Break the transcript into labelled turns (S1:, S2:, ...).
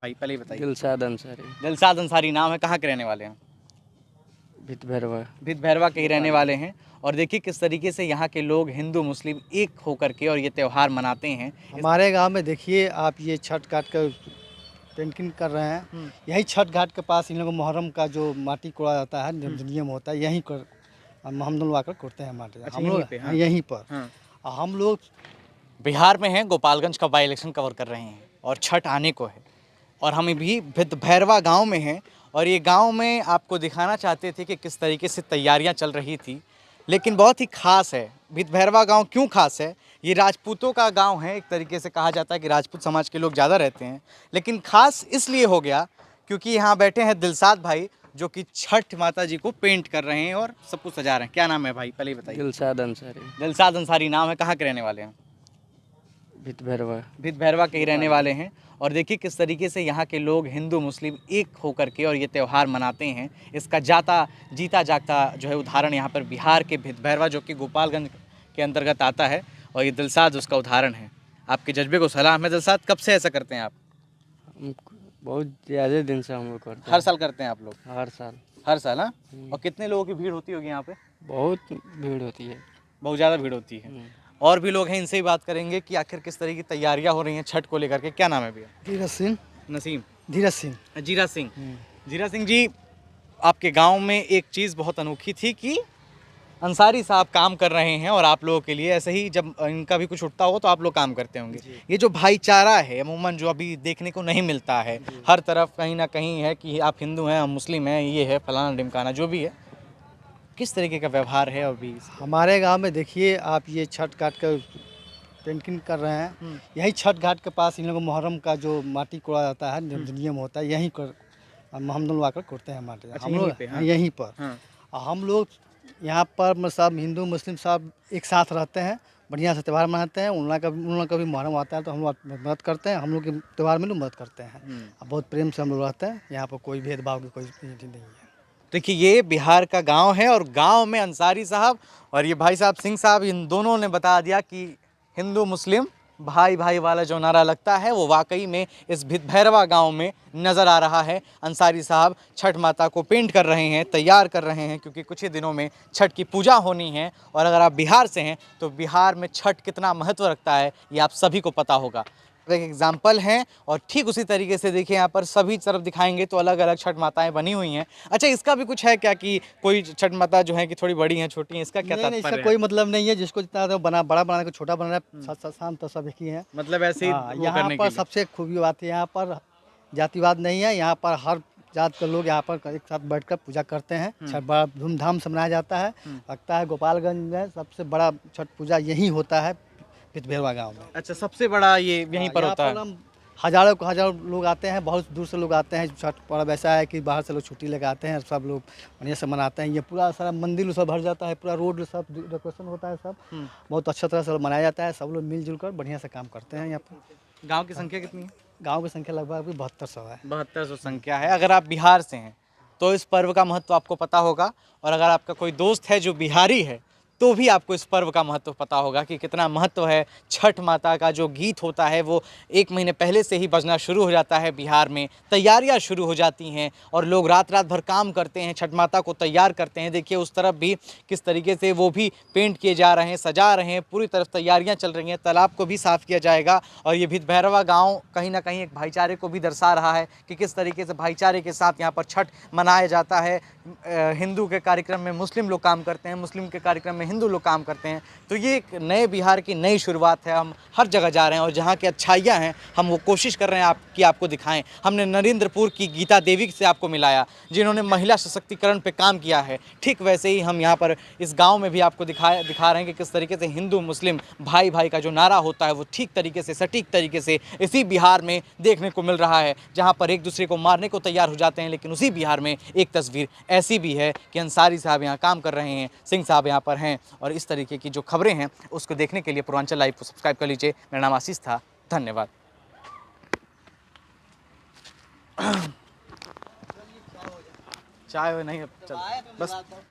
S1: भाई पहले ही बताइए।
S2: दिलशाद अंसारी।
S1: दिलशाद अंसारी नाम है, कहाँ के रहने वाले हैं?
S2: भित भैरवा।
S1: भित भैरवा के ही रहने वाले हैं। और देखिए किस तरीके से यहाँ के लोग हिंदू मुस्लिम एक होकर के और ये त्यौहार मनाते हैं।
S3: हमारे गांव में देखिए आप, ये छठ घाट का पेंटिंग कर रहे हैं। यही छठ घाट के पास इन लोगों को मुहर्रम का जो माटी कोड़ा जाता है, नियम होता है, यहीं कर हम लोग आकर कोड़ते हैं माटी।
S1: अच्छा,
S3: हम लोग यहीं पर हम लोग
S1: बिहार में हैं, गोपालगंज का बाई इलेक्शन कवर कर रहे हैं और छठ आने को है और हम भी भित भैरवा गांव में हैं। और ये गांव में आपको दिखाना चाहते थे कि किस तरीके से तैयारियां चल रही थी, लेकिन बहुत ही खास है। भित भैरवा गांव क्यों खास है? ये राजपूतों का गांव है, एक तरीके से कहा जाता है कि राजपूत समाज के लोग ज़्यादा रहते हैं, लेकिन खास इसलिए हो गया क्योंकि यहाँ बैठे हैं दिलशाद भाई, जो कि छठ माता जी को पेंट कर रहे हैं और सब कुछ सजा रहे हैं। क्या नाम है भाई, पहले ही बताइए।
S2: दिलशाद अंसारी।
S1: दिलशाद अंसारी नाम है, कहाँ के रहने वाले हैं?
S2: भित भैरवा।
S1: भित भैरवा के ही रहने वाले हैं। और देखिए किस तरीके से यहाँ के लोग हिंदू मुस्लिम एक होकर के और ये त्यौहार मनाते हैं। इसका जीता जागता जो है उदाहरण यहाँ पर बिहार के भित भैरवा, जो कि गोपालगंज के अंतर्गत आता है, और ये दिलशाद उसका उदाहरण है। आपके जज्बे को सलाम है दिलशाद। कब से ऐसा करते हैं आप?
S2: बहुत ज़्यादा दिन से हम लोग करते हैं।
S1: हर साल करते हैं आप लोग?
S2: हर साल।
S1: हर साल? हाँ। और कितने लोगों की भीड़ होती होगी यहाँ पे?
S2: बहुत भीड़ होती है।
S1: बहुत ज़्यादा भीड़ होती है। और भी लोग हैं, इनसे ही बात करेंगे कि आखिर किस तरह की तैयारियां हो रही हैं छठ को लेकर के। क्या नाम है भैया?
S3: धीरज सिंह।
S1: नसीम।
S3: धीरज सिंह।
S1: जीरा सिंह। जीरा सिंह जी, आपके गांव में एक चीज़ बहुत अनोखी थी कि अंसारी साहब काम कर रहे हैं और आप लोगों के लिए ऐसे ही जब इनका भी कुछ उठता हो तो आप लोग काम करते होंगे। ये जो भाईचारा है अमूमन जो अभी देखने को नहीं मिलता है, हर तरफ कहीं ना कहीं है कि आप हिंदू हैं, हम मुस्लिम हैं, ये है फलाना ढिमकाना जो भी है, किस तरीके का व्यवहार है अभी?
S3: हमारे गांव में देखिए आप, ये छठ घाट का पेंटिंग कर रहे हैं। यही छठ घाट के पास इन लोगों को मुहर्रम का जो माटी कोड़ा जाता है, नियम होता है, यहीं कर हम लोग आकर कोड़ते हैं माटी।
S1: अच्छा,
S3: हम लोग यहीं पर हम लोग यहाँ पर सब हिंदू मुस्लिम सब एक साथ रहते हैं, बढ़िया से त्यौहार मनाते हैं। उन लोग का भी मुहर्रम आता है तो हम लोग मदद करते हैं, हम लोग के त्यौहार में लोग मदद करते हैं। बहुत प्रेम से हम लोग रहते हैं, यहाँ पर कोई भेदभाव की कोई नहीं है।
S1: देखिए ये बिहार का गांव है और गांव में अंसारी साहब और ये भाई साहब सिंह साहब, इन दोनों ने बता दिया कि हिंदू मुस्लिम भाई भाई वाला जो नारा लगता है वो वाकई में इस भित भैरवा गांव में नज़र आ रहा है। अंसारी साहब छठ माता को पेंट कर रहे हैं, तैयार कर रहे हैं, क्योंकि कुछ ही दिनों में छठ की पूजा होनी है। और अगर आप बिहार से हैं तो बिहार में छठ कितना महत्व रखता है ये आप सभी को पता होगा। एक एग्जाम्पल हैं और ठीक उसी तरीके से देखिए यहाँ पर सभी तरफ दिखाएंगे तो अलग अलग छठ माताएं बनी हुई हैं। अच्छा, इसका भी कुछ है क्या कि कोई छठ माता जो है कि थोड़ी बड़ी हैं, छोटी हैं, इसका क्या तात्पर्य है?
S3: इसका कोई मतलब नहीं है। जिसको जितना बड़ा बनाने को छोटा बनाना है, शाम तो सब एक ही है।
S1: मतलब ऐसे ही
S3: यहाँ पर सबसे खूबी बात है, यहाँ पर जातिवाद नहीं है। यहाँ पर हर जात के लोग यहाँ पर एक साथ बैठकर पूजा करते हैं। छठ बड़ा धूमधाम से मनाया जाता है। लगता है गोपालगंज में सबसे बड़ा छठ पूजा यही होता है, भित भैरवा गाँव में।
S1: अच्छा, सबसे बड़ा ये यहीं पर होता है?
S3: हजारों लोग आते हैं, बहुत दूर से लोग आते हैं। छठ पर्व ऐसा है कि बाहर से लोग छुट्टी लेकर आते हैं, सब लोग बढ़िया से मनाते हैं। ये पूरा सारा मंदिर सब भर जाता है, पूरा रोड सब डेकोरेशन होता है, सब बहुत अच्छा तरह से मनाया जाता है। सब लोग मिलजुल कर बढ़िया से काम करते हैं। यहाँ पर
S1: गाँव की संख्या कितनी है?
S3: गाँव की संख्या लगभग 7200 है।
S1: 7200 संख्या है। अगर आप बिहार से हैं तो इस पर्व का महत्व आपको पता होगा, और अगर आपका कोई दोस्त है जो बिहारी है तो भी आपको इस पर्व का महत्व पता होगा कि कितना महत्व है। छठ माता का जो गीत होता है वो 1 महीने पहले से ही बजना शुरू हो जाता है। बिहार में तैयारियां शुरू हो जाती हैं और लोग रात रात भर काम करते हैं, छठ माता को तैयार करते हैं। देखिए उस तरफ भी किस तरीके से वो भी पेंट किए जा रहे हैं, सजा रहे हैं, पूरी तरफ तैयारियाँ चल रही हैं। तालाब को भी साफ़ किया जाएगा। और ये भित भैरवा गाँव कहीं ना कहीं एक भाईचारे को भी दर्शा रहा है कि किस तरीके से भाईचारे के साथ यहाँ पर छठ मनाया जाता है। हिंदू के कार्यक्रम में मुस्लिम लोग काम करते हैं, मुस्लिम के कार्यक्रम में हिंदू लोग काम करते हैं। तो ये एक नए बिहार की नई शुरुआत है। हम हर जगह जा रहे हैं और जहाँ की अच्छाइयाँ हैं हम वो कोशिश कर रहे हैं कि आपको दिखाएं। हमने नरेंद्रपुर की गीता देवी से आपको मिलाया, जिन्होंने महिला सशक्तिकरण पे काम किया है। ठीक वैसे ही हम यहाँ पर इस गाँव में भी आपको दिखा रहे हैं कि किस तरीके से हिंदू मुस्लिम भाई भाई का जो नारा होता है वो ठीक तरीके से, सटीक तरीके से इसी बिहार में देखने को मिल रहा है, जहाँ पर एक दूसरे को मारने को तैयार हो जाते हैं। लेकिन उसी बिहार में एक तस्वीर ऐसी भी है कि अंसारी साहब यहाँ काम कर रहे हैं, सिंह साहब यहाँ पर हैं। और इस तरीके की जो खबरें हैं उसको देखने के लिए पूर्वांचल लाइव को सब्सक्राइब कर लीजिए। मेरा नाम आशीष था, धन्यवाद। चाय नहीं, अब चल बस।